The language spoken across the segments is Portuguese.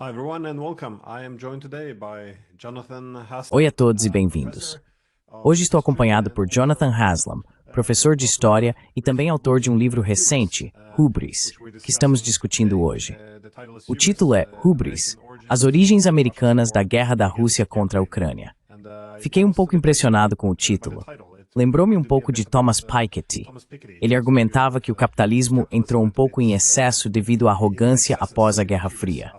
Hi everyone and welcome. I am joined today by Jonathan Haslam. Oi a todos e bem-vindos. Hoje estou acompanhado por Jonathan Haslam, professor de História e também autor de um livro recente, Hubris, que estamos discutindo hoje. O título é Hubris, As Origens Americanas da Guerra da Rússia contra a Ucrânia. Fiquei um pouco impressionado com o título. Lembrou-me um pouco de Thomas Piketty. Ele argumentava que o capitalismo entrou um pouco em excesso devido à arrogância após a Guerra Fria.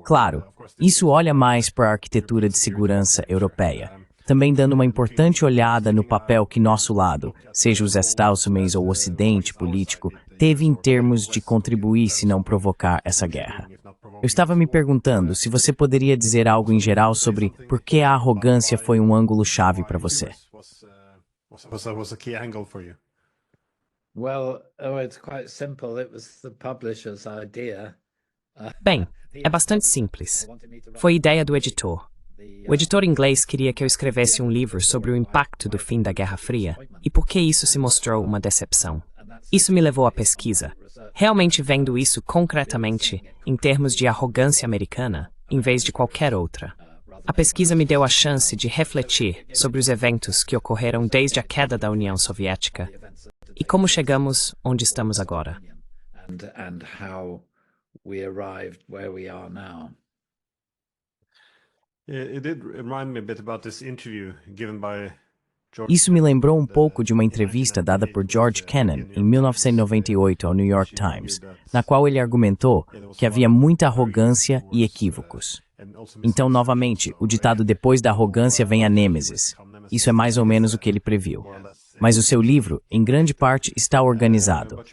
Claro, isso olha mais para a arquitetura de segurança europeia, também dando uma importante olhada no papel que nosso lado, seja os Estados Unidos ou o Ocidente político, teve em termos de contribuir se não provocar essa guerra. Eu estava me perguntando se você poderia dizer algo em geral sobre por que a arrogância foi um ângulo-chave para você. Was a key angle for you? Well, it's quite simple. It was the publisher's idea. Bem, é bastante simples. Foi ideia do editor. O editor inglês queria que eu escrevesse um livro sobre o impacto do fim da Guerra Fria e por que isso se mostrou uma decepção. Isso me levou à pesquisa, realmente vendo isso concretamente em termos de arrogância americana, em vez de qualquer outra. A pesquisa me deu a chance de refletir sobre os eventos que ocorreram desde a queda da União Soviética e como chegamos onde estamos agora. And how we arrived where we are now. It did remind me a bit about this interview given by George. Isso me lembrou um pouco de uma entrevista dada por George Kennan em 1998 ao New York Times, na qual ele argumentou que havia muita arrogância e equívocos. Então, novamente, o ditado depois da arrogância vem a nêmesis. Isso é mais ou menos o que ele previu. Mas o seu livro, em grande parte, está organizado.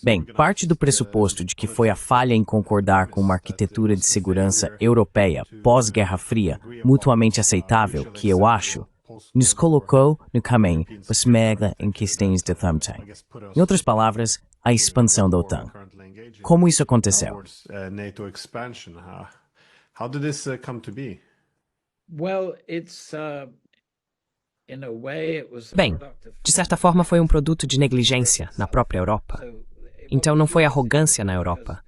Bem, parte do pressuposto de que foi a falha em concordar com uma arquitetura de segurança europeia pós-Guerra Fria mutuamente aceitável que, eu acho, nos colocou no caminho para se mega em questões de thumbtang. Em outras palavras, a expansão da OTAN. Como isso aconteceu? NATO expansion. How did this come to be? Well, it's in a way it was. Bem, de certa forma foi um produto de negligência na própria Europa. Então não foi arrogância na Europa,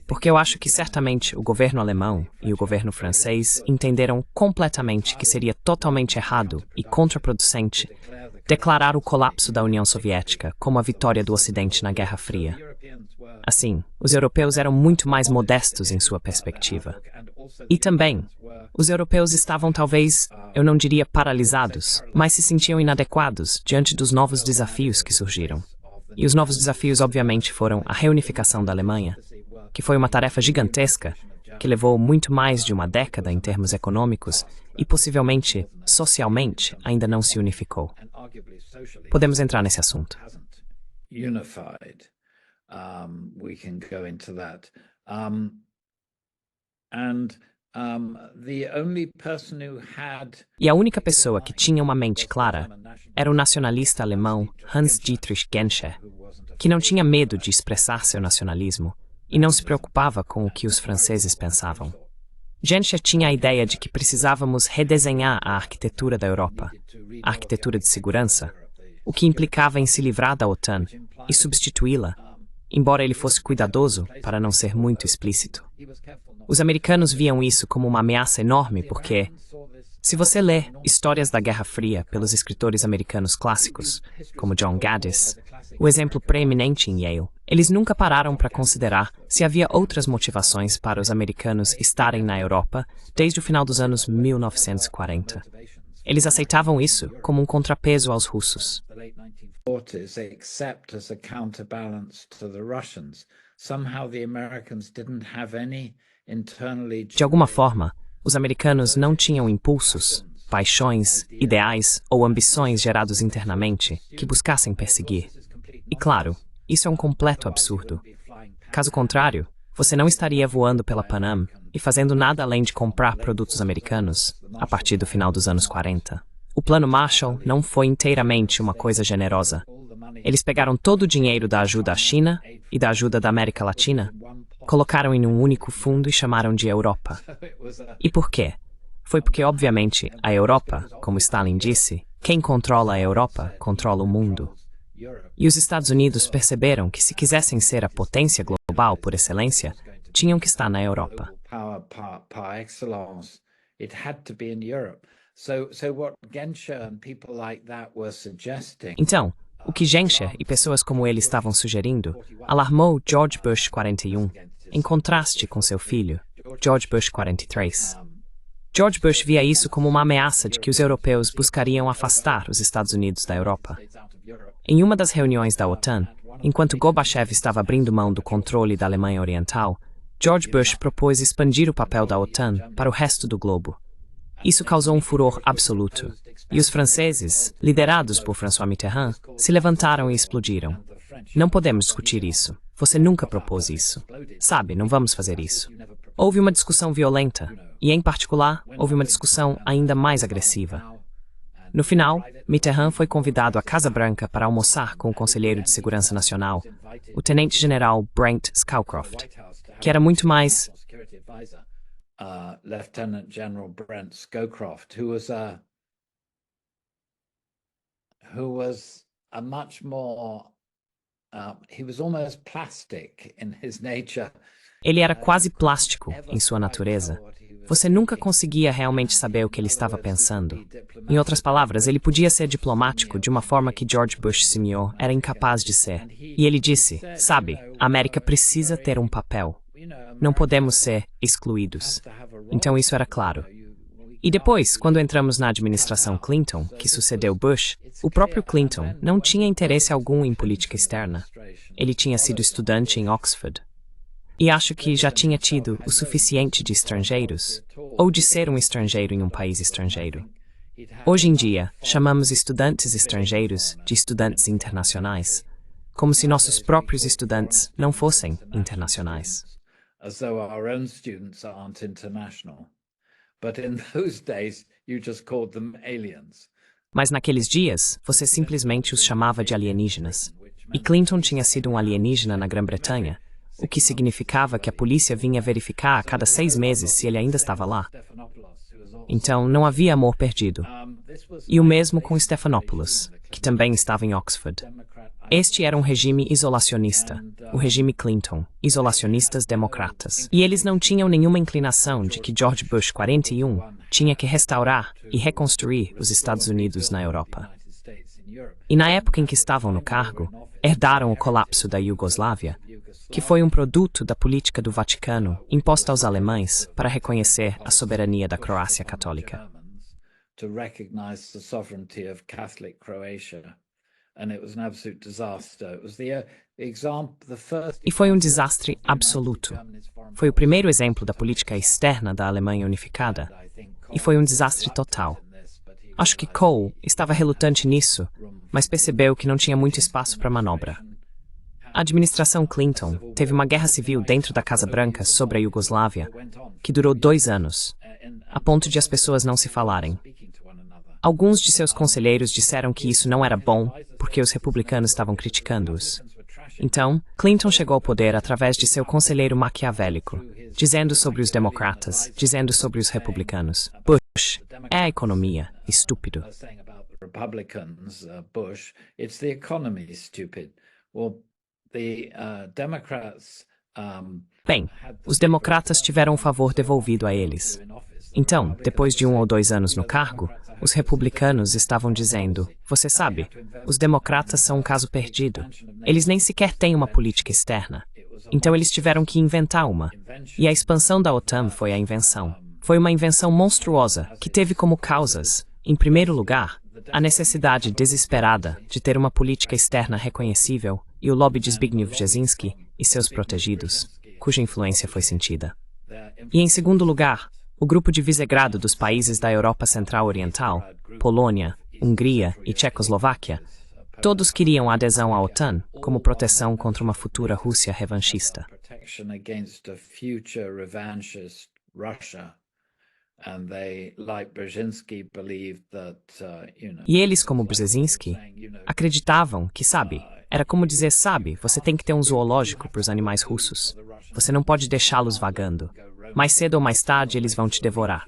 porque eu acho que certamente o governo alemão e o governo francês entenderam completamente que seria totalmente errado e contraproducente declarar o colapso da União Soviética como a vitória do Ocidente na Guerra Fria. Assim, os europeus eram muito mais modestos em sua perspectiva. E também, os europeus estavam talvez, eu não diria paralisados, mas se sentiam inadequados diante dos novos desafios que surgiram. E os novos desafios, obviamente, foram a reunificação da Alemanha, que foi uma tarefa gigantesca, que levou muito mais de uma década em termos econômicos e possivelmente, socialmente, ainda não se unificou. Podemos entrar nesse assunto. Unified. We can go into that. The only person who had. E a única pessoa que tinha uma mente clara era o nacionalista alemão Hans-Dietrich Genscher, que não tinha medo de expressar seu nacionalismo e não se preocupava com o que os franceses pensavam. Genscher tinha a ideia de que precisávamos redesenhar a arquitetura da Europa, a arquitetura de segurança, o que implicava em se livrar da OTAN e substituí-la, embora ele fosse cuidadoso para não ser muito explícito. Os americanos viam isso como uma ameaça enorme porque, se você lê histórias da Guerra Fria pelos escritores americanos clássicos, como John Gaddis, o exemplo preeminente em Yale, eles nunca pararam para considerar se havia outras motivações para os americanos estarem na Europa desde o final dos anos 1940. Eles aceitavam isso como um contrapeso aos russos. Except as a counterbalance to the Russians. Somehow the Americans didn't have any internally. De alguma forma, os americanos não tinham impulsos, paixões, ideais ou ambições gerados internamente que buscassem perseguir. E claro, isso é um completo absurdo. Caso contrário, você não estaria voando pela Pan Am e fazendo nada além de comprar produtos americanos a partir do final dos anos 40. O Plano Marshall não foi inteiramente uma coisa generosa. Eles pegaram todo o dinheiro da ajuda à China e da ajuda da América Latina, colocaram em um único fundo e chamaram de Europa. E por quê? Foi porque, obviamente, a Europa, como Stalin disse, quem controla a Europa controla o mundo. E os Estados Unidos perceberam que se quisessem ser a potência global por excelência, tinham que estar na Europa. power par excellence, it had to be in Europe. So what Genscher and people like that were suggesting. Então, o que Genscher e pessoas como ele estavam sugerindo alarmou George Bush 41, em contraste com seu filho, George Bush 43. George Bush via isso como uma ameaça de que os europeus buscariam afastar os Estados Unidos da Europa. Em uma das reuniões da OTAN, enquanto Gorbachev estava abrindo mão do controle da Alemanha Oriental, George Bush propôs expandir o papel da OTAN para o resto do globo. Isso causou um furor absoluto, e os franceses, liderados por François Mitterrand, se levantaram e explodiram. Não podemos discutir isso. Você nunca propôs isso. Sabe, não vamos fazer isso. Houve uma discussão violenta, e em particular, houve uma discussão ainda mais agressiva. No final, Mitterrand foi convidado à Casa Branca para almoçar com o conselheiro de Segurança Nacional, o tenente-general Brent Scowcroft, que era muito mais... Lieutenant General Brent Scowcroft, who was a much more, he was almost plastic in his nature. Ele era quase plástico em sua natureza. Você nunca conseguia realmente saber o que ele estava pensando. Em outras palavras, ele podia ser diplomático de uma forma que George Bush Sr. era incapaz de ser. E ele disse, sabe, a América precisa ter um papel. Não podemos ser excluídos. Então isso era claro. E depois, quando entramos na administração Clinton, que sucedeu Bush, o próprio Clinton não tinha interesse algum em política externa. Ele tinha sido estudante em Oxford. E acho que já tinha tido o suficiente de estrangeiros, ou de ser um estrangeiro em um país estrangeiro. Hoje em dia, chamamos estudantes estrangeiros de estudantes internacionais, como se nossos próprios estudantes não fossem internacionais. As though our own students aren't international. But in those days, you just called them aliens. Mas naqueles dias, você simplesmente os chamava de alienígenas. E Clinton tinha sido um alienígena na Grã-Bretanha, o que significava que a polícia vinha verificar a cada 6 meses se ele ainda estava lá. Então, não havia amor perdido. E o mesmo com Stephanopoulos, que também estava em Oxford. Este era um regime isolacionista, o regime Clinton, isolacionistas democratas. E eles não tinham nenhuma inclinação de que George Bush 41 tinha que restaurar e reconstruir os Estados Unidos na Europa. E na época em que estavam no cargo, herdaram o colapso da Iugoslávia, que foi um produto da política do Vaticano imposta aos alemães para reconhecer a soberania da Croácia católica. E foi um desastre absoluto. Foi o primeiro exemplo da política externa da Alemanha unificada, e foi um desastre total. Acho que Kohl estava relutante nisso, mas percebeu que não tinha muito espaço para manobra. A administração Clinton teve uma guerra civil dentro da Casa Branca sobre a Iugoslávia, que durou 2 anos, a ponto de as pessoas não se falarem. Alguns de seus conselheiros disseram que isso não era bom, porque os republicanos estavam criticando-os. Então, Clinton chegou ao poder através de seu conselheiro maquiavélico, dizendo sobre os democratas, dizendo sobre os republicanos. Bush, é a economia, estúpido. Bem, os democratas tiveram o favor devolvido a eles. Então, depois de 1 ou 2 anos no cargo, os republicanos estavam dizendo, você sabe, os democratas são um caso perdido. Eles nem sequer têm uma política externa. Então eles tiveram que inventar uma. E a expansão da OTAN foi a invenção. Foi uma invenção monstruosa que teve como causas, em primeiro lugar, a necessidade desesperada de ter uma política externa reconhecível e o lobby de Zbigniew Brzezinski e seus protegidos, cuja influência foi sentida. E em segundo lugar, o grupo de Visegrado dos países da Europa Central Oriental, Polônia, Hungria e Tchecoslováquia, todos queriam a adesão à OTAN como proteção contra uma futura Rússia revanchista. E eles, como Brzezinski, acreditavam que, sabe, era como dizer, sabe, você tem que ter um zoológico para os animais russos. Você não pode deixá-los vagando. Mais cedo ou mais tarde, eles vão te devorar.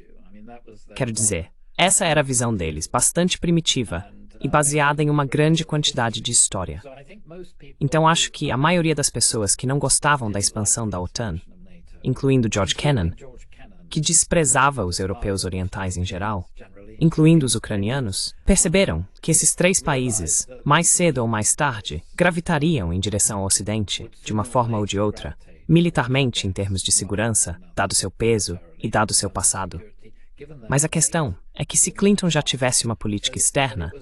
Quero dizer, essa era a visão deles, bastante primitiva e baseada em uma grande quantidade de história. Então acho que a maioria das pessoas que não gostavam da expansão da OTAN, incluindo George Kennan, que desprezava os europeus orientais em geral, incluindo os ucranianos, perceberam que esses três países, mais cedo ou mais tarde, gravitariam em direção ao Ocidente, de uma forma ou de outra, militarmente em termos de segurança, dado seu peso e dado seu passado. Mas a questão é que se Clinton já tivesse uma política externa,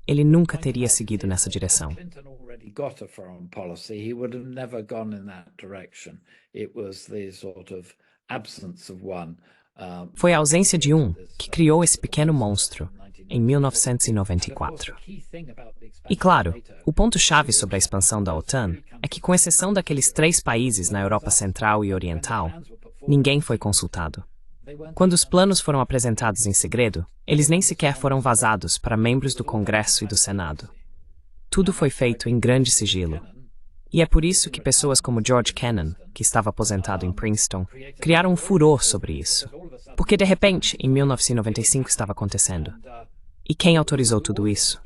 ele nunca teria seguido nessa direção. Got a foreign policy, he would have never gone in that direction. It was the sort of absence of one. Foi a ausência de um que criou esse pequeno monstro em 1994. E claro, o ponto-chave sobre a expansão da OTAN é que, com exceção daqueles três países na Europa Central e Oriental, ninguém foi consultado. Quando os planos foram apresentados em segredo, eles nem sequer foram vazados para membros do Congresso e do Senado. Tudo foi feito em grande sigilo. E é por isso que pessoas como George Kennan, que estava aposentado em Princeton, criaram um furor sobre isso. Porque de repente, em 1995 estava acontecendo. E quem autorizou tudo isso?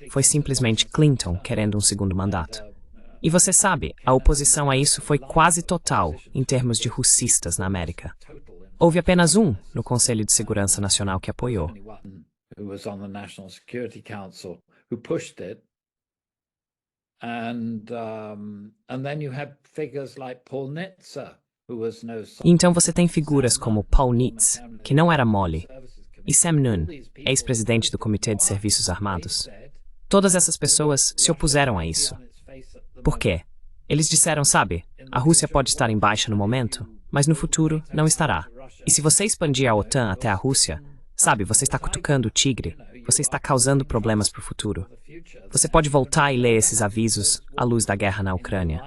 Foi simplesmente Clinton querendo um segundo mandato. E você sabe, a oposição a isso foi quase total em termos de russistas na América. Houve apenas um no Conselho de Segurança Nacional que apoiou. E então você tem figuras como Paul Nitze, que não era mole, e Sam Nunn, ex-presidente do Comitê de Serviços Armados. Todas essas pessoas se opuseram a isso. Por quê? Eles disseram, sabe, a Rússia pode estar em baixa no momento, mas no futuro não estará. E se você expandir a OTAN até a Rússia, sabe, você está cutucando o tigre, você está causando problemas para o futuro. Você pode voltar e ler esses avisos à luz da guerra na Ucrânia.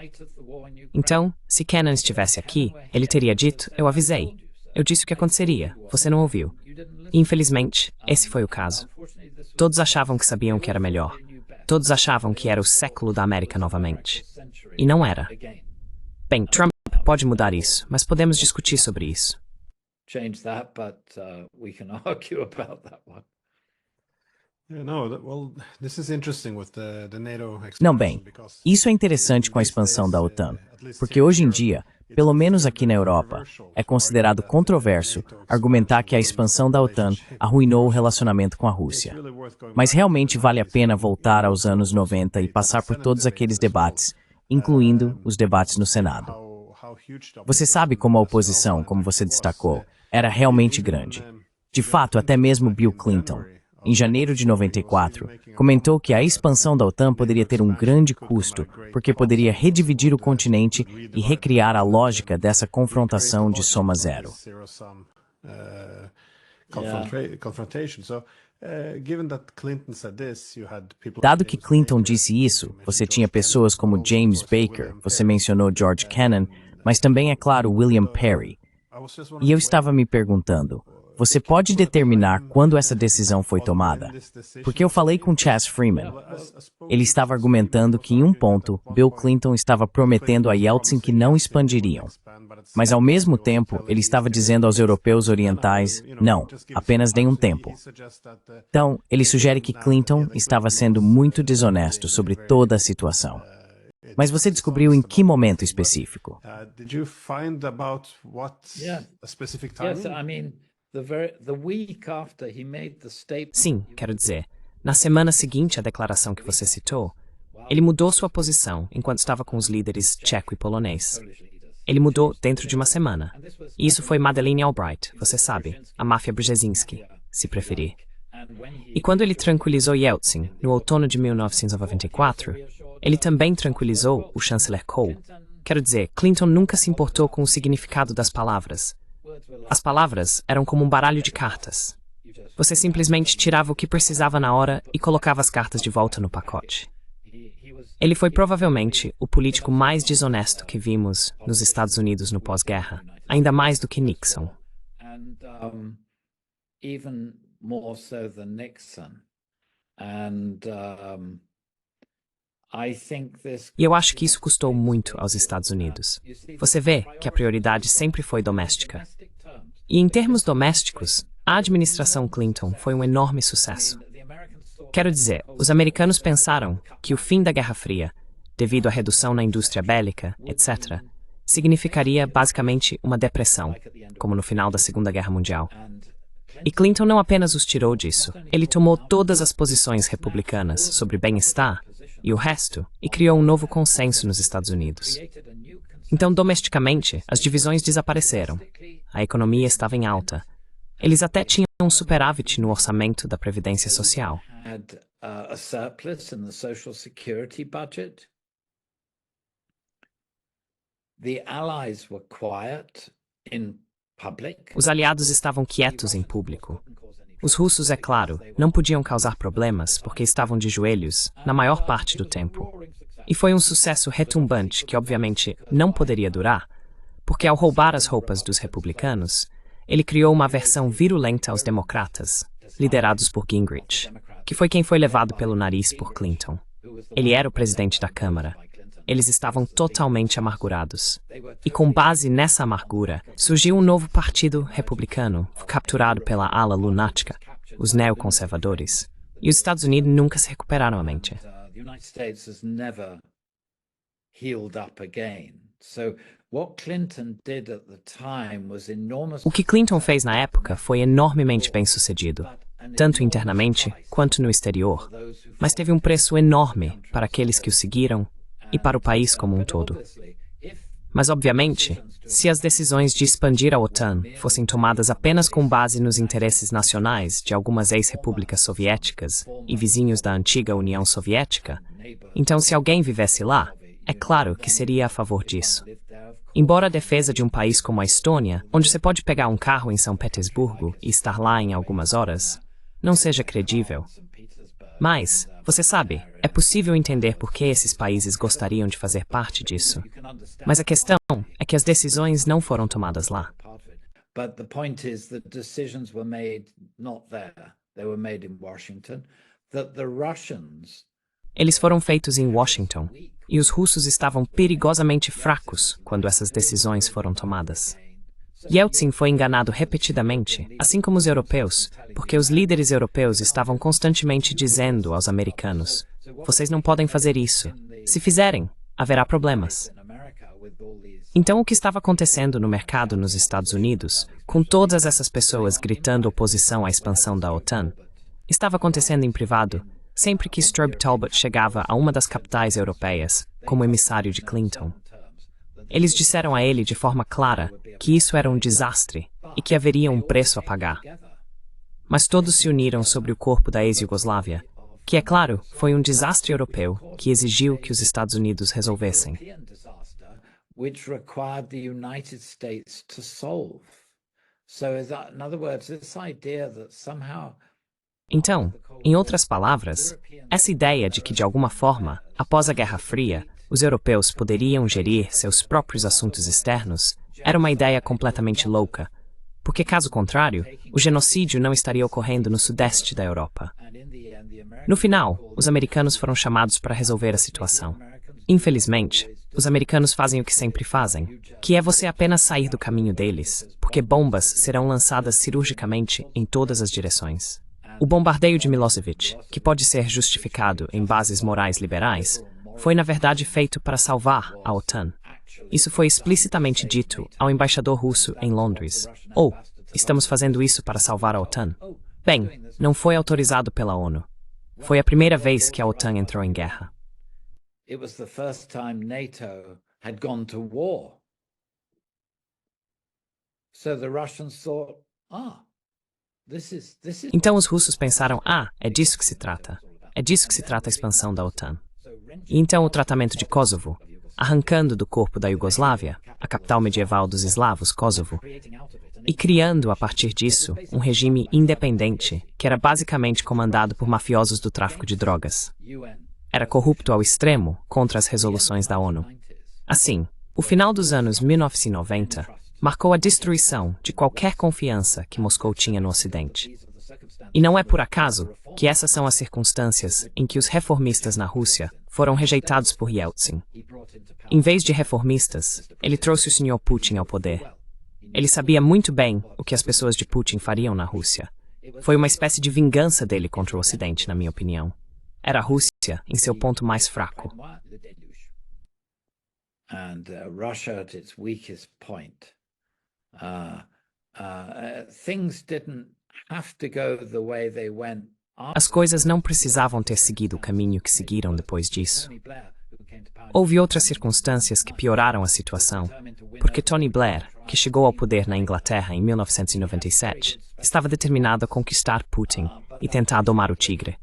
Então, se Kennan estivesse aqui, ele teria dito, eu avisei. Eu disse o que aconteceria, você não ouviu. E, infelizmente, esse foi o caso. Todos achavam que sabiam o que era melhor. Todos achavam que era o século da América novamente. E não era. Bem, Trump pode mudar isso, mas podemos discutir sobre isso. Change that, but we can argue about that one. Não, bem, isso é interessante com a expansão da OTAN, porque hoje em dia, pelo menos aqui na Europa, é considerado controverso argumentar que a expansão da OTAN arruinou o relacionamento com a Rússia. Mas realmente vale a pena voltar aos anos 90 e passar por todos aqueles debates, incluindo os debates no Senado. Você sabe como a oposição, como você destacou, era realmente grande. De fato, até mesmo Bill Clinton, em janeiro de 94, comentou que a expansão da OTAN poderia ter um grande custo, porque poderia redividir o continente e recriar a lógica dessa confrontação de soma zero. Dado que Clinton disse isso, você tinha pessoas como James Baker, você mencionou George Kennan, mas também, é claro, William Perry. E eu estava me perguntando, você pode determinar quando essa decisão foi tomada? Porque eu falei com Chas Freeman. Ele estava argumentando que, em um ponto, Bill Clinton estava prometendo a Yeltsin que não expandiriam. Mas, ao mesmo tempo, ele estava dizendo aos europeus orientais, não, apenas deem um tempo. Então, ele sugere que Clinton estava sendo muito desonesto sobre toda a situação. Mas você descobriu em que momento específico? Sim, quero dizer, na semana seguinte à declaração que você citou, ele mudou sua posição enquanto estava com os líderes tcheco e polonês. Ele mudou dentro de uma semana. E isso foi Madeleine Albright, você sabe, a máfia Brzezinski, se preferir. E quando ele tranquilizou Yeltsin, no outono de 1994, ele também tranquilizou o chanceler Kohl. Quero dizer, Clinton nunca se importou com o significado das palavras. As palavras eram como um baralho de cartas. Você simplesmente tirava o que precisava na hora e colocava as cartas de volta no pacote. Ele foi provavelmente o político mais desonesto que vimos nos Estados Unidos no pós-guerra, ainda mais do que Nixon. Even more so than Nixon. E eu acho que isso custou muito aos Estados Unidos. Você vê que a prioridade sempre foi doméstica. E em termos domésticos, a administração Clinton foi um enorme sucesso. Quero dizer, os americanos pensaram que o fim da Guerra Fria, devido à redução na indústria bélica, etc., significaria basicamente uma depressão, como no final da Segunda Guerra Mundial. E Clinton não apenas os tirou disso, ele tomou todas as posições republicanas sobre bem-estar e o resto e criou um novo consenso nos Estados Unidos. Então, domesticamente, as divisões desapareceram. A economia estava em alta. Eles até tinham um superávit no orçamento da Previdência Social. A surplus in the Social Security budget. The Allies were quiet in public. Os aliados estavam quietos em público. Os russos, é claro, não podiam causar problemas porque estavam de joelhos na maior parte do tempo. E foi um sucesso retumbante que, obviamente, não poderia durar, porque ao roubar as roupas dos republicanos, ele criou uma aversão virulenta aos democratas, liderados por Gingrich, que foi quem foi levado pelo nariz por Clinton. Ele era o presidente da Câmara. Eles estavam totalmente amargurados. E com base nessa amargura, surgiu um novo partido republicano, capturado pela ala lunática, os neoconservadores. E os Estados Unidos nunca se recuperaram a mente. O que Clinton fez na época foi enormemente bem-sucedido, tanto internamente quanto no exterior, mas teve um preço enorme para aqueles que o seguiram e para o país como um todo. Mas, obviamente, se as decisões de expandir a OTAN fossem tomadas apenas com base nos interesses nacionais de algumas ex-repúblicas soviéticas e vizinhos da antiga União Soviética, então se alguém vivesse lá, é claro que seria a favor disso. Embora a defesa de um país como a Estônia, onde você pode pegar um carro em São Petersburgo e estar lá em algumas horas, não seja credível. Mas, você sabe, é possível entender por que esses países gostariam de fazer parte disso. Mas a questão é que as decisões não foram tomadas lá. Eles foram feitos em Washington, e os russos estavam perigosamente fracos quando essas decisões foram tomadas. Yeltsin foi enganado repetidamente, assim como os europeus, porque os líderes europeus estavam constantemente dizendo aos americanos: vocês não podem fazer isso. Se fizerem, haverá problemas. Então, o que estava acontecendo no mercado nos Estados Unidos, com todas essas pessoas gritando oposição à expansão da OTAN, estava acontecendo em privado, sempre que Sturb Talbot chegava a uma das capitais europeias, como emissário de Clinton. Eles disseram a ele de forma clara que isso era um desastre e que haveria um preço a pagar. Mas todos se uniram sobre o corpo da ex-Yugoslávia, que, é claro, foi um desastre europeu que exigiu que os Estados Unidos resolvessem. Então, em outras palavras, essa ideia de que, de alguma forma, após a Guerra Fria, os europeus poderiam gerir seus próprios assuntos externos era uma ideia completamente louca, porque, caso contrário, o genocídio não estaria ocorrendo no sudeste da Europa. No final, os americanos foram chamados para resolver a situação. Infelizmente, os americanos fazem o que sempre fazem, que é você apenas sair do caminho deles, porque bombas serão lançadas cirurgicamente em todas as direções. O bombardeio de Milosevic, que pode ser justificado em bases morais liberais, foi na verdade feito para salvar a OTAN. Isso foi explicitamente dito ao embaixador russo em Londres. Estamos fazendo isso para salvar a OTAN. Bem, não foi autorizado pela ONU. Foi a primeira vez que a OTAN entrou em guerra. Então os russos pensaram, é disso que se trata. É disso que se trata a expansão da OTAN. E então o tratamento de Kosovo, arrancando do corpo da Iugoslávia, a capital medieval dos eslavos, Kosovo, e criando, a partir disso, um regime independente, que era basicamente comandado por mafiosos do tráfico de drogas. Era corrupto ao extremo contra as resoluções da ONU. Assim, o final dos anos 1990 marcou a destruição de qualquer confiança que Moscou tinha no Ocidente. E não é por acaso que essas são as circunstâncias em que os reformistas na Rússia foram rejeitados por Yeltsin. Em vez de reformistas, ele trouxe o Sr. Putin ao poder. Ele sabia muito bem o que as pessoas de Putin fariam na Rússia. Foi uma espécie de vingança dele contra o Ocidente, na minha opinião. Era a Rússia em seu ponto mais fraco. and Russia at its weakest point. Things didn't have to go the way they went. As coisas não precisavam ter seguido o caminho que seguiram depois disso. Houve outras circunstâncias que pioraram a situação, porque Tony Blair, que chegou ao poder na Inglaterra em 1997, estava determinado a conquistar Putin e tentar domar o tigre.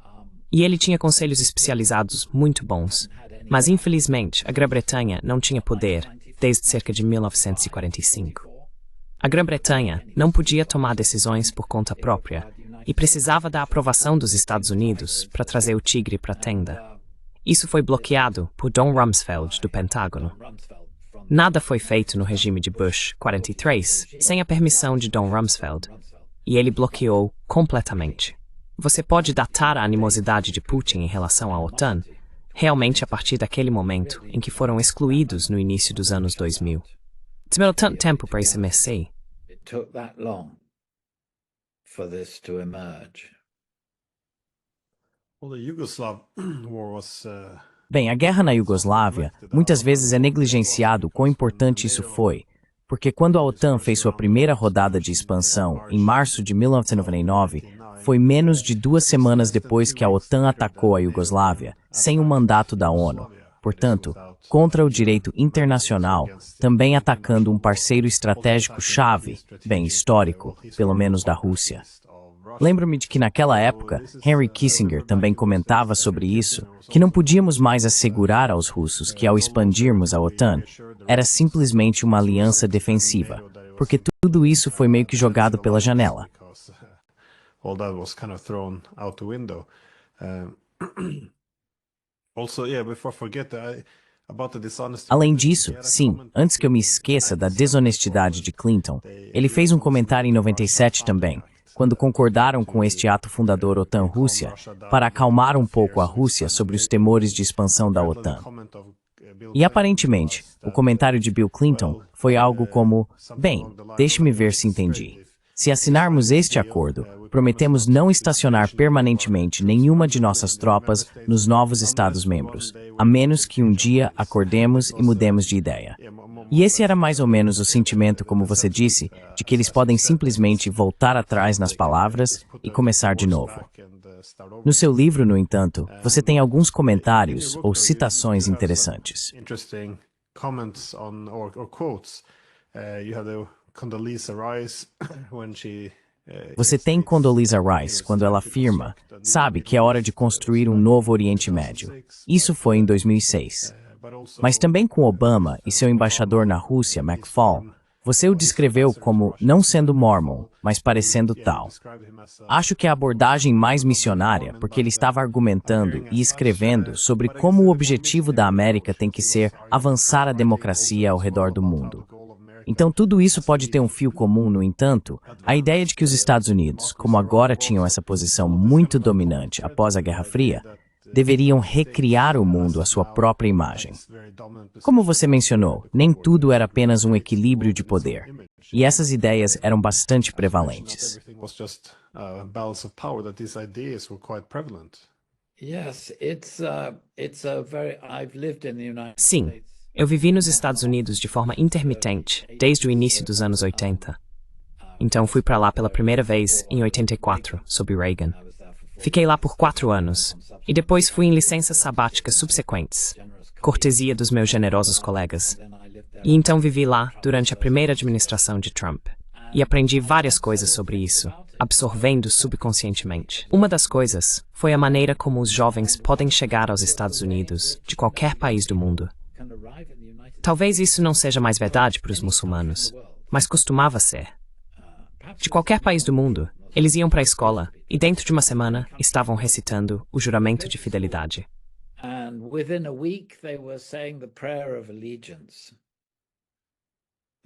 E ele tinha conselhos especializados muito bons, mas infelizmente a Grã-Bretanha não tinha poder desde cerca de 1945. A Grã-Bretanha não podia tomar decisões por conta própria e precisava da aprovação dos Estados Unidos para trazer o tigre para a tenda. Isso foi bloqueado por Don Rumsfeld, do Pentágono. Nada foi feito no regime de Bush 43 sem a permissão de Don Rumsfeld, e ele bloqueou completamente. Você pode datar a animosidade de Putin em relação à OTAN realmente a partir daquele momento em que foram excluídos no início dos anos 2000. Demorou tanto tempo para isso emergir. It took that long for this to emerge. Well, the Yugoslav war was Bem, a guerra na Iugoslávia muitas vezes é negligenciado quão importante isso foi, porque quando a OTAN fez sua primeira rodada de expansão, em março de 1999, foi menos de 2 semanas depois que a OTAN atacou a Iugoslávia, sem o mandato da ONU. Portanto, contra o direito internacional, também atacando um parceiro estratégico-chave, bem histórico, pelo menos da Rússia. Lembro-me de que naquela época, Henry Kissinger também comentava sobre isso, que não podíamos mais assegurar aos russos que ao expandirmos a OTAN, era simplesmente uma aliança defensiva, porque tudo isso foi meio que jogado pela janela. all that was kind of thrown out the window. Also, yeah, before I forget, about the dishonesty. Além disso, sim, antes que eu me esqueça da desonestidade de Clinton, ele fez um comentário em 97 também, quando concordaram com este ato fundador OTAN-Rússia, para acalmar um pouco a Rússia sobre os temores de expansão da OTAN. E aparentemente, o comentário de Bill Clinton foi algo como: bem, deixe-me ver se entendi. Se assinarmos este acordo, prometemos não estacionar permanentemente nenhuma de nossas tropas nos novos Estados-membros, a menos que um dia acordemos e mudemos de ideia. E esse era mais ou menos o sentimento, como você disse, de que eles podem simplesmente voltar atrás nas palavras e começar de novo. No seu livro, no entanto, você tem alguns comentários ou citações interessantes. Interesting comments on or quotes. You have the Condoleezza Rice when she. Você tem Condoleezza Rice quando ela afirma, sabe, que é hora de construir um novo Oriente Médio. Isso foi em 2006. Mas também com Obama e seu embaixador na Rússia, McFaul, você o descreveu como não sendo mormon, mas parecendo tal. Acho que é a abordagem mais missionária, porque ele estava argumentando e escrevendo sobre como o objetivo da América tem que ser avançar a democracia ao redor do mundo. Então tudo isso pode ter um fio comum, no entanto, a ideia de que os Estados Unidos, como agora tinham essa posição muito dominante após a Guerra Fria, deveriam recriar o mundo à sua própria imagem. Como você mencionou, nem tudo era apenas um equilíbrio de poder, e essas ideias eram bastante prevalentes. Sim, eu vivi nos Estados Unidos de forma intermitente desde o início dos anos 80. Então fui para lá pela primeira vez em 84, sob Reagan. Fiquei lá por 4 anos, e depois fui em licenças sabáticas subsequentes, cortesia dos meus generosos colegas. E então vivi lá durante a primeira administração de Trump. E aprendi várias coisas sobre isso, absorvendo subconscientemente. Uma das coisas foi a maneira como os jovens podem chegar aos Estados Unidos, de qualquer país do mundo. Talvez isso não seja mais verdade para os muçulmanos, mas costumava ser. De qualquer país do mundo, eles iam para a escola e dentro de uma semana estavam recitando o juramento de fidelidade. And within a week they were saying the prayer of allegiance.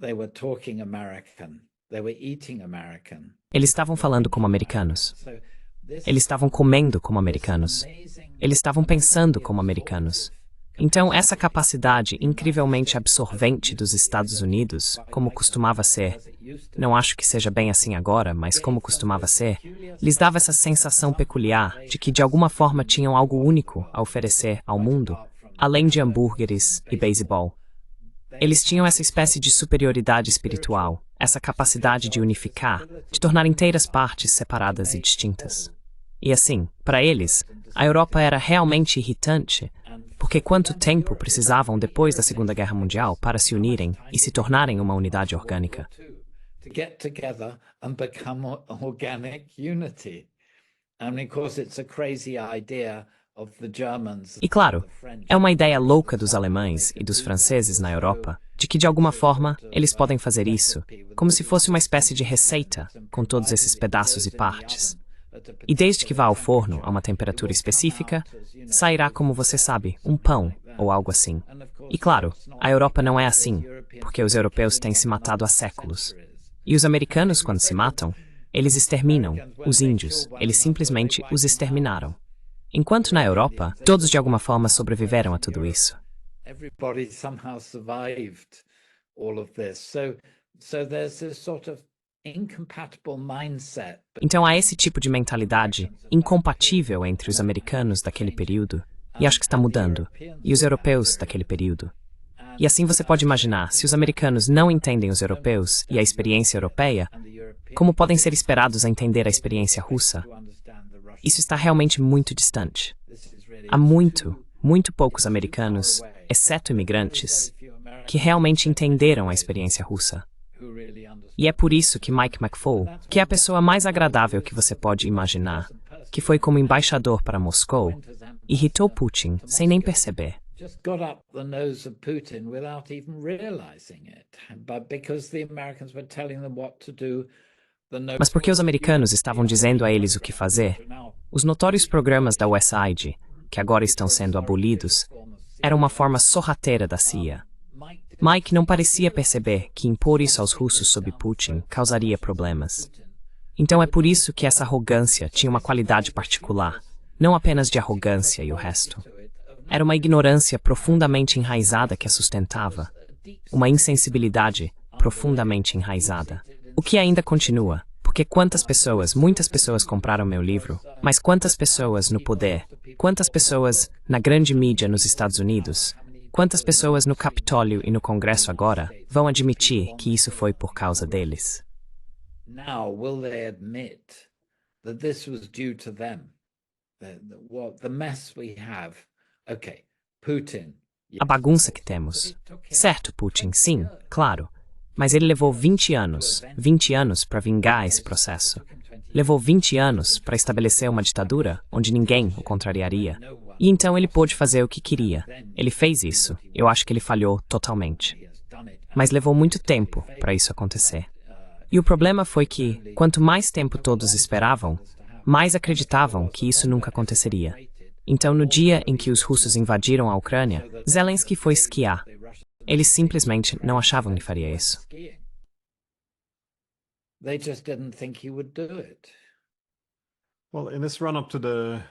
They were talking American. They were eating American. Eles estavam falando como americanos. Eles estavam comendo como americanos. Eles estavam pensando como americanos. Então, essa capacidade incrivelmente absorvente dos Estados Unidos, como costumava ser, não acho que seja bem assim agora, mas como costumava ser, lhes dava essa sensação peculiar de que de alguma forma tinham algo único a oferecer ao mundo, além de hambúrgueres e beisebol. Eles tinham essa espécie de superioridade espiritual, essa capacidade de unificar, de tornar inteiras partes separadas e distintas. E assim, para eles, a Europa era realmente irritante, porque quanto tempo precisavam depois da Segunda Guerra Mundial para se unirem e se tornarem uma unidade orgânica? To get together and become organic unity. And of course it's a crazy idea of the Germans. E claro, é uma ideia louca dos alemães e dos franceses na Europa de que de alguma forma eles podem fazer isso, como se fosse uma espécie de receita com todos esses pedaços e partes. E desde que vá ao forno a uma temperatura específica, sairá, como você sabe, um pão ou algo assim. E claro, a Europa não é assim, porque os europeus têm se matado há séculos. E os americanos, quando se matam, eles exterminam os índios, eles simplesmente os exterminaram. Enquanto na Europa, todos de alguma forma sobreviveram a tudo isso. Everybody somehow survived all of this. So there's this sort of incompatible mindset. Então há esse tipo de mentalidade incompatível entre os americanos daquele período, e acho que está mudando, e os europeus daquele período. E assim você pode imaginar, se os americanos não entendem os europeus e a experiência europeia, como podem ser esperados a entender a experiência russa? Isso está realmente muito distante. Há muito poucos americanos, exceto imigrantes, que realmente entenderam a experiência russa. E é por isso que Mike McFaul, que é a pessoa mais agradável que você pode imaginar, que foi como embaixador para Moscou, irritou Putin sem nem perceber. Just got up the nose of Putin without even realizing it. But because the Americans were telling them what to do, Mas porque os americanos estavam dizendo a eles o que fazer, os notórios programas da USAID, que agora estão sendo abolidos, eram uma forma sorrateira da CIA. Mike não parecia perceber que impor isso aos russos sob Putin causaria problemas. Então é por isso que essa arrogância tinha uma qualidade particular, não apenas de arrogância e o resto. Era uma ignorância profundamente enraizada que a sustentava, uma insensibilidade profundamente enraizada. O que ainda continua, porque quantas pessoas, muitas pessoas compraram meu livro, mas quantas pessoas no poder, quantas pessoas na grande mídia nos Estados Unidos, quantas pessoas no Capitólio e no Congresso agora vão admitir que isso foi por causa deles? Now will they admit that this was due to them? The mess we have. Okay, Putin. A bagunça que temos. Certo, Putin, sim, claro. Mas ele levou 20 anos para vingar esse processo. Levou 20 anos para estabelecer uma ditadura onde ninguém o contrariaria. E então ele pôde fazer o que queria. Ele fez isso. Eu acho que ele falhou totalmente. Mas levou muito tempo para isso acontecer. E o problema foi que, quanto mais tempo todos esperavam, mais acreditavam que isso nunca aconteceria. Então, no dia em que os russos invadiram a Ucrânia, Zelensky foi esquiar. Eles simplesmente não achavam que faria isso. They just didn't think he would do it. Well, in this run-up to the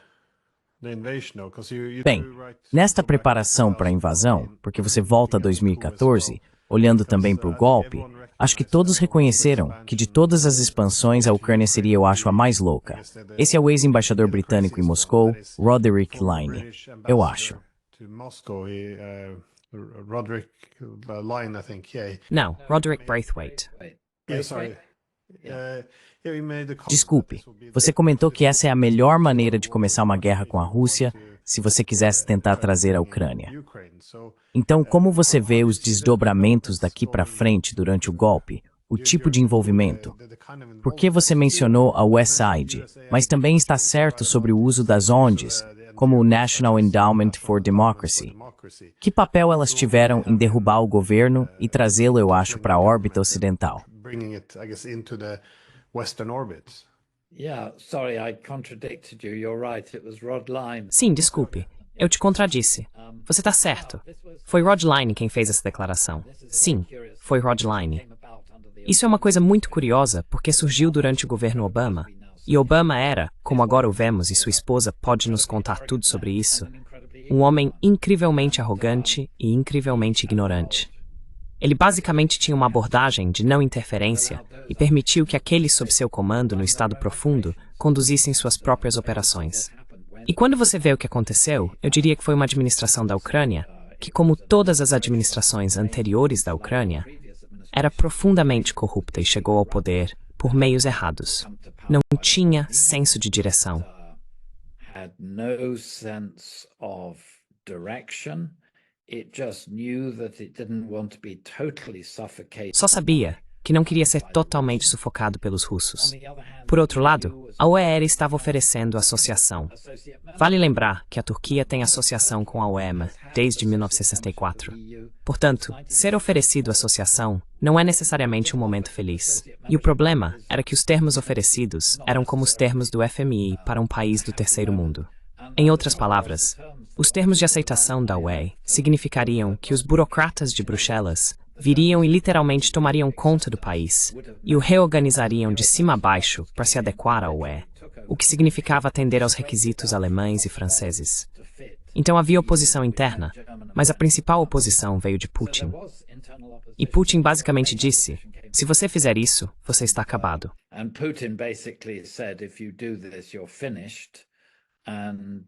invasion, though, because you Bem, nesta preparação para a invasão, porque você volta a 2014, olhando também para o golpe, acho que todos reconheceram que de todas as expansões a Ucrânia seria, eu acho, a mais louca. Esse é o ex-embaixador britânico em Moscou, Roderick Line, eu acho. Roderick Line, I think, yeah. Não, Roderick Braithwaite. Yeah, sorry. He made the comment Desculpe, that this will be você comentou que essa é a melhor maneira de começar uma guerra com a Rússia se você quisesse tentar trazer a Ucrânia. Ukraine. So, Então, como você vê os desdobramentos daqui para frente durante o golpe, o tipo de envolvimento? the kind of Por que você mencionou a USAID, mas também está certo sobre o uso das ONGs, como o National Endowment for Democracy? democracy, Que papel elas tiveram em derrubar o governo e trazê-lo, eu acho, para a órbita ocidental? bringing it, I guess, into the Western orbit. Yeah, sorry, I contradicted you. You're right. It was Rod Line. Sim, desculpe. Eu te contradisse. Você está certo. Foi Rod Line quem fez essa declaração. Sim, foi Rod Line. Isso é uma coisa muito curiosa, porque surgiu durante o governo Obama. E Obama era, como agora o vemos e sua esposa pode nos contar tudo sobre isso, um homem incrivelmente arrogante e incrivelmente ignorante. Ele basicamente tinha uma abordagem de não interferência e permitiu que aqueles sob seu comando no Estado Profundo conduzissem suas próprias operações. E quando você vê o que aconteceu, eu diria que foi uma administração da Ucrânia que, como todas as administrações anteriores da Ucrânia, era profundamente corrupta e chegou ao poder por meios errados. Não tinha senso de direção. Had no sense of direction. It just knew that it didn't want to be totally suffocated. Só sabia que não queria ser totalmente sufocado pelos russos. Por outro lado, a OER estava oferecendo associação. Vale lembrar que a Turquia tem associação com a OEM desde 1964. Portanto, ser oferecido associação não é necessariamente um momento feliz. E o problema era que os termos oferecidos eram como os termos do FMI para um país do terceiro mundo. Em outras palavras, os termos de aceitação da UE significariam que os burocratas de Bruxelas viriam e literalmente tomariam conta do país e o reorganizariam de cima a baixo para se adequar à UE, o que significava atender aos requisitos alemães e franceses. Então havia oposição interna, mas a principal oposição veio de Putin. E Putin basicamente disse: se você fizer isso, você está acabado. And Putin basically said, if you do this, you're finished. And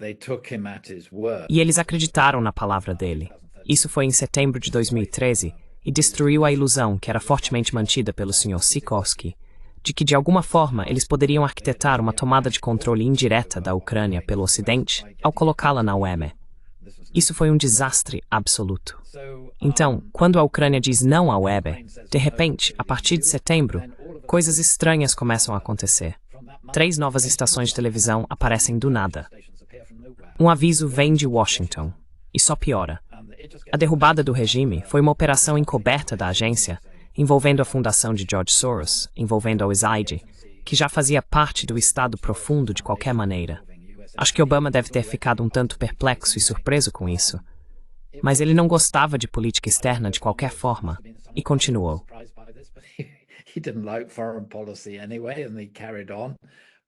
they took him at his word. E eles acreditaram na palavra dele. Isso foi em setembro de 2013 e destruiu a ilusão que era fortemente mantida pelo Sr. Sikorski, de que de alguma forma eles poderiam arquitetar uma tomada de controle indireta da Ucrânia pelo Ocidente ao colocá-la na OEM. Isso foi um desastre absoluto. Então, quando a Ucrânia diz não à OEM, de repente, a partir de setembro, coisas estranhas começam a acontecer. 3 novas estações de televisão aparecem do nada. Um aviso vem de Washington, e só piora. A derrubada do regime foi uma operação encoberta da agência, envolvendo a fundação de George Soros, envolvendo a USAID, que já fazia parte do Estado profundo de qualquer maneira. Acho que Obama deve ter ficado um tanto perplexo e surpreso com isso. Mas ele não gostava de política externa de qualquer forma, e continuou. He didn't like foreign policy anyway, and he carried on.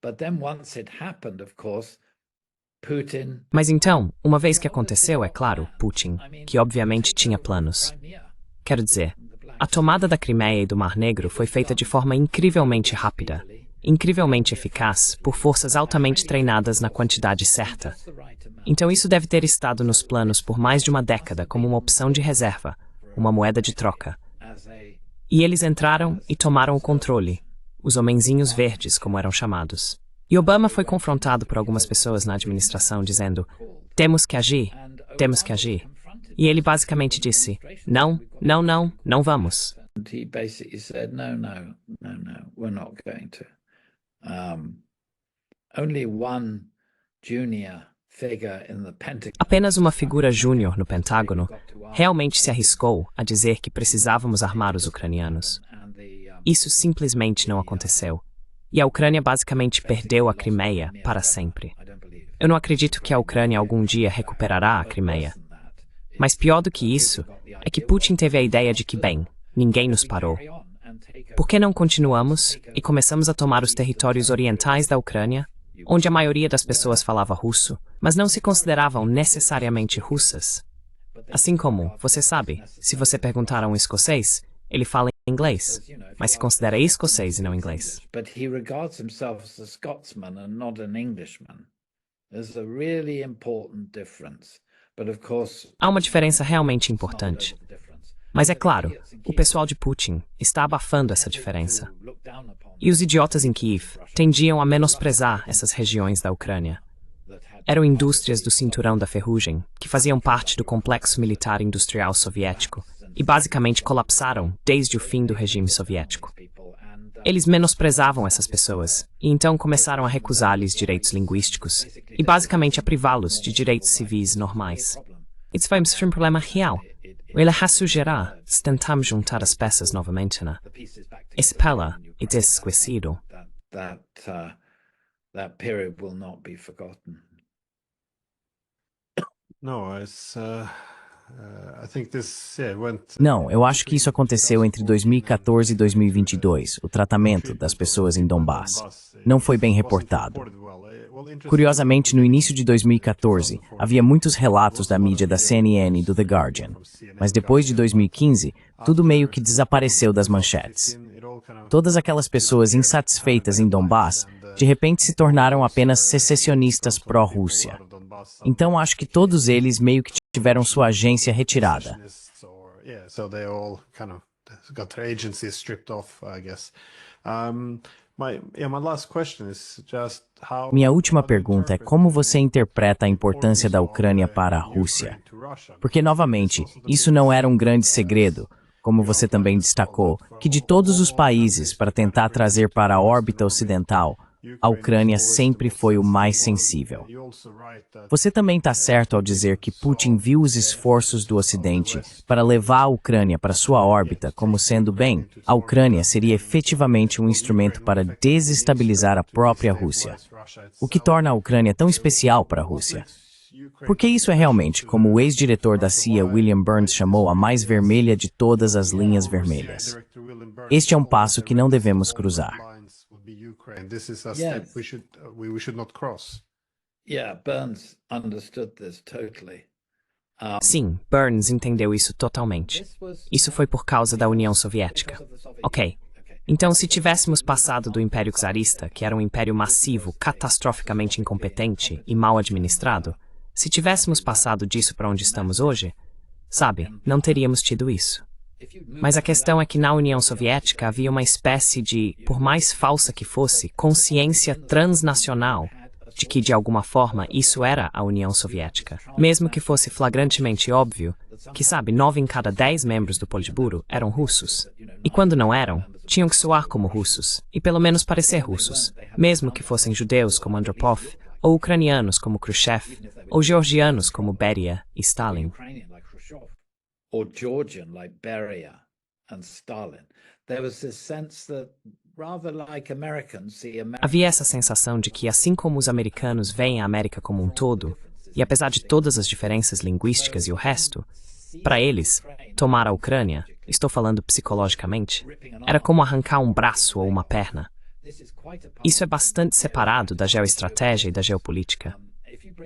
But then once it happened, of course, Putin... Mas então, uma vez que aconteceu, é claro, Putin, que obviamente tinha planos. Quero dizer, a tomada da Crimeia e do Mar Negro foi feita de forma incrivelmente rápida, incrivelmente eficaz, por forças altamente treinadas na quantidade certa. Então isso deve ter estado nos planos por mais de uma década como uma opção de reserva, uma moeda de troca. E eles entraram e tomaram o controle, os homenzinhos verdes, como eram chamados. E Obama foi confrontado por algumas pessoas na administração dizendo: temos que agir, temos que agir. E ele basicamente disse: não, não, não, não vamos. And he basically said, no, no, no, no, we're not going to. Only one junior figure in the Pentagon. Apenas uma figura júnior no Pentágono realmente se arriscou a dizer que precisávamos armar os ucranianos. Isso simplesmente não aconteceu. E a Ucrânia basicamente perdeu a Crimeia para sempre. Eu não acredito que a Ucrânia algum dia recuperará a Crimeia. Mas pior do que isso é que Putin teve a ideia de que, bem, ninguém nos parou. Por que não continuamos e começamos a tomar os territórios orientais da Ucrânia, onde a maioria das pessoas falava russo, mas não se consideravam necessariamente russas? Assim como, você sabe, se você perguntar a um escocês, ele fala em inglês, mas se considera escocês e não inglês. But he regards himself as a Scotsman and not an Englishman. There's a really important difference. But of course, Há uma diferença realmente importante. Mas é claro, o pessoal de Putin está abafando essa diferença. E os idiotas em Kiev tendiam a menosprezar essas regiões da Ucrânia. Eram indústrias do cinturão da ferrugem, que faziam parte do complexo militar industrial soviético, e basicamente colapsaram desde o fim do regime soviético. Eles menosprezavam essas pessoas, e então começaram a recusar-lhes direitos linguísticos, e basicamente a privá-los de direitos civis normais. Isso foi um problema real. Ele ressurgirá se tentarmos juntar as peças novamente, né? Espera e desesquecido. That period will not be forgotten. No, I think this went. Não, eu acho que isso aconteceu entre 2014 e 2022, o tratamento das pessoas em Donbass. Não foi bem reportado. Curiosamente, no início de 2014, havia muitos relatos da mídia da CNN e do The Guardian. Mas depois de 2015, tudo meio que desapareceu das manchetes. Todas aquelas pessoas insatisfeitas em Donbass, de repente se tornaram apenas secessionistas pró-Rússia. Então acho que todos eles meio que tiveram sua agência retirada. Yeah, so they all kind of got their agency stripped off, I guess. My last question is just how. Minha última pergunta é como você interpreta a importância da Ucrânia para a Rússia? Porque, novamente, isso não era um grande segredo, como você também destacou, que de todos os países para tentar trazer para a órbita ocidental, a Ucrânia sempre foi o mais sensível. Você também está certo ao dizer que Putin viu os esforços do Ocidente para levar a Ucrânia para sua órbita como sendo, bem, a Ucrânia seria efetivamente um instrumento para desestabilizar a própria Rússia, o que torna a Ucrânia tão especial para a Rússia. Porque isso é realmente, como o ex-diretor da CIA William Burns chamou, a mais vermelha de todas as linhas vermelhas. Este é um passo que não devemos cruzar. This is a step we should not cross. Yeah, Burns understood this totally. Sim, Burns entendeu isso totalmente. Isso foi por causa da União Soviética. Ok. Então, se tivéssemos passado do Império Czarista, que era um império massivo, catastroficamente incompetente e mal administrado, se tivéssemos passado disso para onde estamos hoje, sabe, não teríamos tido isso. Mas a questão é que na União Soviética havia uma espécie de, por mais falsa que fosse, consciência transnacional de que, de alguma forma, isso era a União Soviética. Mesmo que fosse flagrantemente óbvio que, sabe, 9 em cada 10 membros do Politburo eram russos. E quando não eram, tinham que soar como russos, e pelo menos parecer russos, mesmo que fossem judeus como Andropov, ou ucranianos como Khrushchev, ou georgianos como Beria e Stalin. Or Georgian like Beria and Stalin. There was this sense that rather like Americans see America. Havia essa sensação de que, assim como os americanos veem a América como um todo, e apesar de todas as diferenças linguísticas e o resto, para eles, tomar a Ucrânia, estou falando psicologicamente, era como arrancar um braço ou uma perna. Isso é bastante separado da geoestratégia e da geopolítica.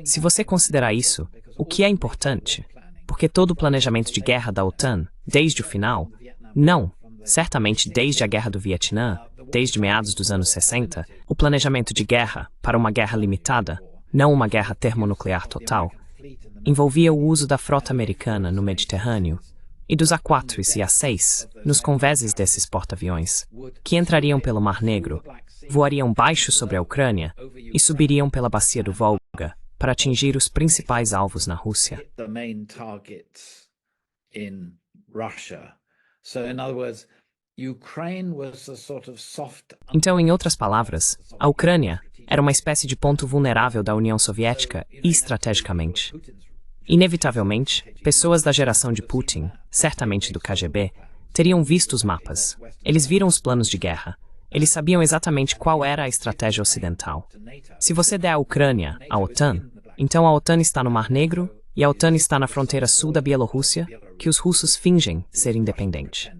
Se você considerar isso, o que é importante? Porque todo o planejamento de guerra da OTAN, desde o final, não, certamente desde a Guerra do Vietnã, desde meados dos anos 60, o planejamento de guerra para uma guerra limitada, não uma guerra termonuclear total, envolvia o uso da frota americana no Mediterrâneo e dos A4 e A6 nos convéses desses porta-aviões, que entrariam pelo Mar Negro, voariam baixo sobre a Ucrânia e subiriam pela bacia do Volga, para atingir os principais alvos na Rússia. Então, em outras palavras, a Ucrânia era uma espécie de ponto vulnerável da União Soviética estrategicamente. Inevitavelmente, pessoas da geração de Putin, certamente do KGB, teriam visto os mapas. Eles viram os planos de guerra. Eles sabiam exatamente qual era a estratégia ocidental. Se você der à Ucrânia a OTAN, então a OTAN está no Mar Negro e a OTAN está na fronteira sul da Bielorrússia, que os russos fingem ser independente.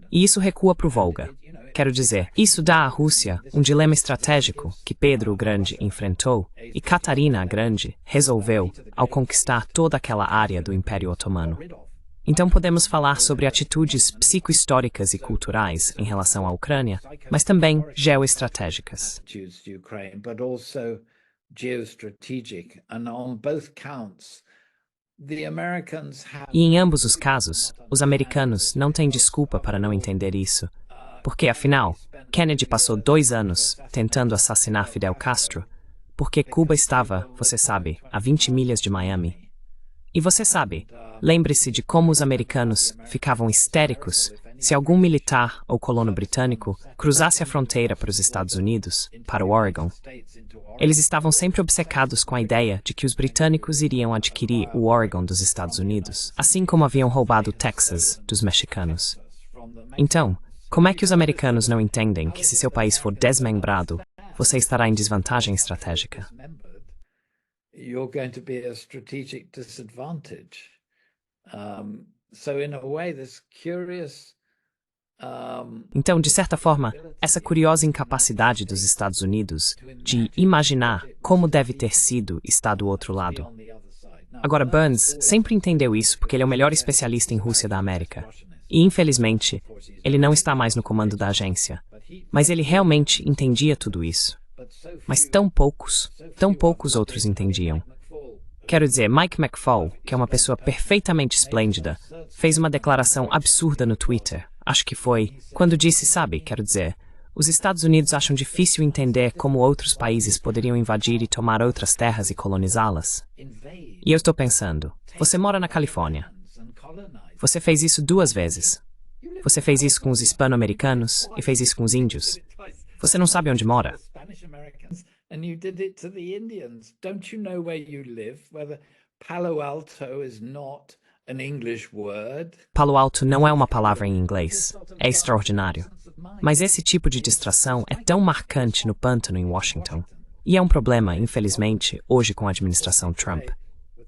E isso recua para o Volga. Quero dizer, isso dá à Rússia um dilema estratégico que Pedro o Grande enfrentou e Catarina a Grande resolveu ao conquistar toda aquela área do Império Otomano. Então podemos falar sobre atitudes psicohistóricas e culturais em relação à Ucrânia, mas também geoestratégicas. E em ambos os casos, os americanos não têm desculpa para não entender isso, porque afinal, Kennedy passou 2 anos tentando assassinar Fidel Castro, porque Cuba estava, você sabe, a 20 milhas de Miami. E você sabe, lembre-se de como os americanos ficavam histéricos se algum militar ou colono britânico cruzasse a fronteira para os Estados Unidos, para o Oregon. Eles estavam sempre obcecados com a ideia de que os britânicos iriam adquirir o Oregon dos Estados Unidos, assim como haviam roubado o Texas dos mexicanos. Então, como é que os americanos não entendem que se seu país for desmembrado, você estará em desvantagem estratégica? You're going to be a strategic disadvantage. So in a way, this curious. Então, de certa forma, essa curiosa incapacidade dos Estados Unidos de imaginar como deve ter sido estar do outro lado. Agora, Burns sempre entendeu isso porque ele é o melhor especialista em Rússia da América. E, infelizmente, ele não está mais no comando da agência. Mas ele realmente entendia tudo isso. Mas tão poucos outros entendiam. Quero dizer, Mike McFaul, que é uma pessoa perfeitamente esplêndida, fez uma declaração absurda no Twitter. Acho que foi quando disse, sabe, quero dizer, os Estados Unidos acham difícil entender como outros países poderiam invadir e tomar outras terras e colonizá-las. E eu estou pensando, você mora na Califórnia. Você fez isso 2 vezes. Você fez isso com os hispano-americanos e fez isso com os índios. Você não sabe onde mora. And you did it to the Indians. Don't you know where you live? Whether Palo Alto is not an English word. Palo Alto não é uma palavra em inglês. É extraordinário. Mas esse tipo de distração é tão marcante no pântano em Washington. E é um problema, infelizmente, hoje com a administração Trump.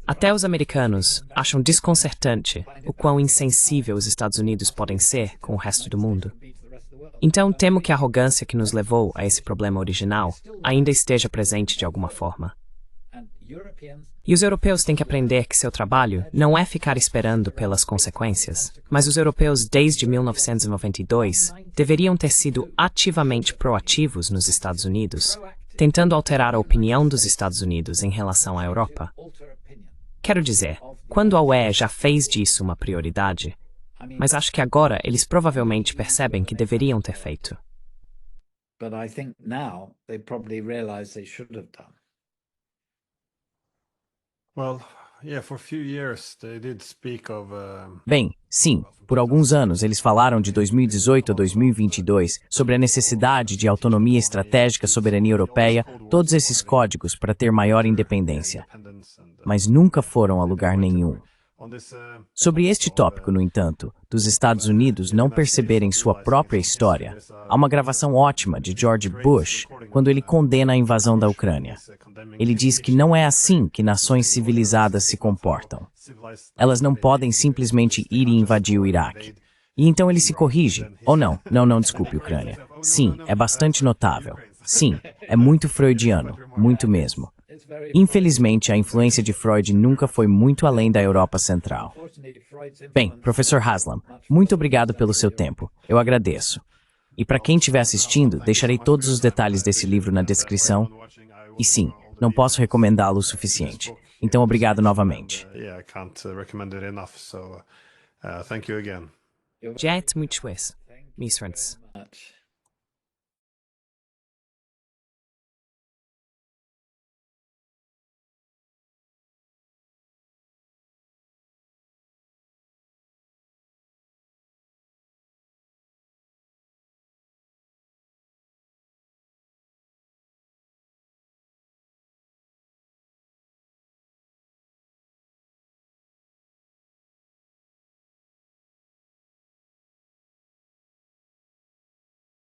Até os americanos acham desconcertante o quão insensível os Estados Unidos podem ser com o resto do mundo. Então, temo que a arrogância que nos levou a esse problema original ainda esteja presente de alguma forma. E os europeus têm que aprender que seu trabalho não é ficar esperando pelas consequências, mas os europeus desde 1992 deveriam ter sido ativamente proativos nos Estados Unidos, tentando alterar a opinião dos Estados Unidos em relação à Europa. Quero dizer, quando a UE já fez disso uma prioridade, mas acho que agora eles provavelmente percebem que deveriam ter feito. But I think now they probably realize they should have done. Well, yeah, for a few years they did speak of Bem, sim, por alguns anos eles falaram de 2018 a 2022 sobre a necessidade de autonomia estratégica, soberania europeia, todos esses códigos para ter maior independência, mas nunca foram a lugar nenhum. Sobre este tópico, no entanto, dos Estados Unidos não perceberem sua própria história, há uma gravação ótima de George Bush quando ele condena a invasão da Ucrânia. Ele diz que não é assim que nações civilizadas se comportam. Elas não podem simplesmente ir e invadir o Iraque. E então ele se corrige. Ou não, desculpe, Ucrânia. Sim, é bastante notável. Sim, é muito freudiano, muito mesmo. Infelizmente, a influência de Freud nunca foi muito além da Europa Central. Bem, professor Haslam, muito obrigado pelo seu tempo. Eu agradeço. E para quem estiver assistindo, deixarei todos os detalhes desse livro na descrição. E sim, não posso recomendá-lo o suficiente. Então, obrigado novamente. Yeah, I can't recommend it enough. So, thank you again. Jet muito Miss Friends. Much.